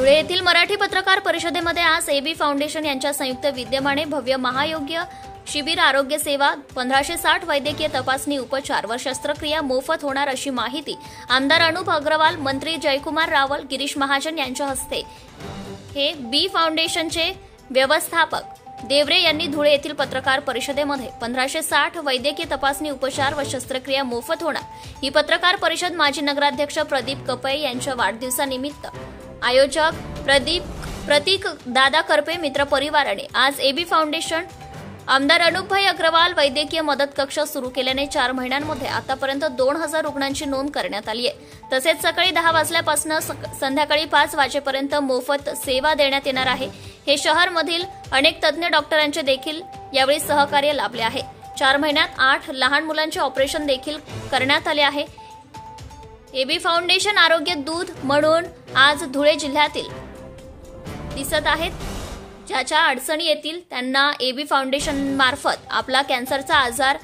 धुळे येथील मराठी पत्रकार परिषदेमध्ये आज एबी फाउंडेशन यांच्या संयुक्त विद्यमाने भव्य महायोग्य शिबिर आरोग्य सेवा 1560 वैद्यकीय तपासणी उपचार व शस्त्रक्रिया मोफत होणार अशी माहिती आमदार अनुप अग्रवाल, मंत्री जयकुमार रावल, गिरीश महाजन यांच्या हस्ते हे बी फाउंडेशनचे व्यवस्थापक देवरे यांनी धुळे येथील पत्रकार परिषदेमध्ये 1560 वैद्यकीय तपासणी उपचार व शस्त्रक्रिया मोफत होणार ही पत्रकार परिषद माजी नगराध्यक्ष प्रदीप कपळे यांच्या वाढदिवसानिमित्त आयोजक प्रतीक दादा करपे मित्र परिवाराने आज एबी फाउंडेशन आमदार अनुपभाई अग्रवाल वैद्यकीय मदत कक्ष सुरू केल्याने 4 महिन्यांमध्ये आतापर्यंत 2000 रुग्णांची नोंद करण्यात आली आहे। तसेच सकाळी 10 वाजल्यापासून संध्याकाळी 5 वाजेपर्यंत मोफत सेवा देण्यात येणार आहे। हे शहरमधील अनेक तज्ञ डॉक्टरांचे देखील यावेळी सहकार्य लाभले आहे। 4 महिन्यात 8 लहान मुलांचे ऑपरेशन देखील करण्यात आले आहे। एबी फाउंडेशन आरोग्य दूत म्हणून आज धुळे जिल्ह्यातील दिसत आहेत। ज्याच्या अडचणी येतील त्यांना एबी फाउंडेशन मार्फत आपला कॅन्सरचा आजार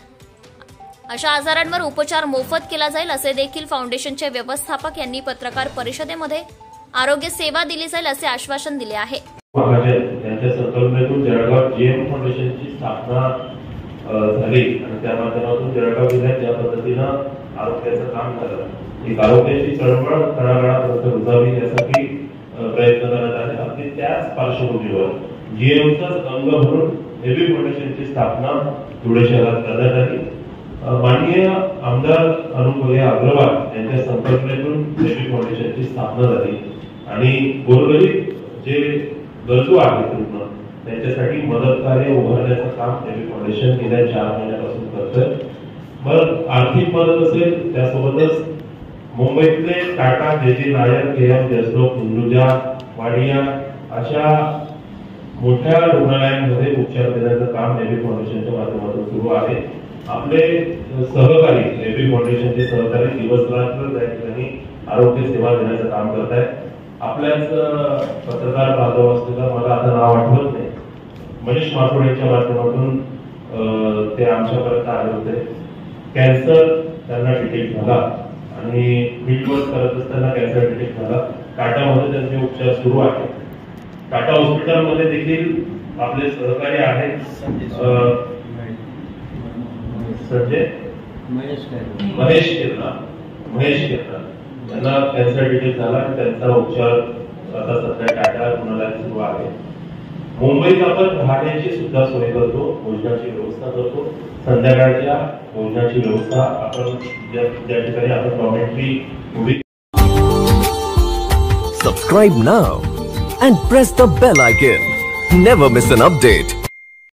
अशा आजारांवर उपचार मोफत केला जाईल असे देखील फाउंडेशनचे व्यवस्थापक यांनी पत्रकार परिषदेमध्ये आरोग्य सेवा दिली जाईल असे आश्वासन दिले आहे। त्यांच्या संकल्पनेतून जळगाव जीएम फाउंडेशनची स्थापना झाली आणि त्या माध्यमातून जळगाव जिल्ह्यात ज्या पद्धतीनं आरोग्याचं काम झालं एक आरोग्याची चळवळ तळागाळापर्यंत रुजावी यासाठी प्रयत्न करत आहे। अगदी त्याच पार्श्वभूमीवर जीएमचाच अंग म्हणून एबी फाउंडेशनची स्थापना धुळे शहरात करण्यात आली। माननीय आमदार अनुपभाई अग्रवाल यांच्या संकल्पनेतून एबी फाउंडेशनची स्थापना झाली आणि गोरगरीब जे गरजू आहेत रुग्ण त्यांच्यासाठी मदत कार्य उभारण्याचं काम एबी फाउंडेशन गेल्या 4 महिन्यापासून करतंय। मग आर्थिक मदत असेल त्यासोबतच मुंबईतले टाटा, जेजे नायर, केएम, जसलोक, हिंदुजा, वाडिया अशा मोठ्या रुग्णालयांमध्ये उपचार देण्याचं काम एबी फाउंडेशनच्या माध्यमातून सुरू आहे। आपले सहकारी एबी फाउंडेशनचे सहकारी दिवसरात्र त्या ठिकाणी आरोग्य सेवा देण्याचं काम करत आहेत। आपल्याच पत्रकार बांधव असलेला मला आता नाव आठवत नाही मनीष माथुर यांच्या माध्यमातून ते आमच्यापर्यंत आले होते। कॅन्सर त्यांना डिटेक्ट झाला आणि फील्ड वर्क करत असताना कॅन्सर डिटेक्ट झाला। टाटामध्ये त्यांचे उपचार सुरू आहेत। टाटा हॉस्पिटलमध्ये देखील आपले सहकारी आहेत संजय महेश केरला त्यांना कॅन्सर डिटेक्ट झाला आणि त्यांचा उपचार आता सध्या टाटा रुग्णालयात सुरू आहे। मुंबईत आपण राहण्याची सुद्धा सोय करतो, भोजनाची व्यवस्था करतो। संध्याकाळच्या भोजनाची व्यवस्था आपण ज्या ठिकाणी आपण commentary movie Subscribe now and press the bell icon. Never miss an update.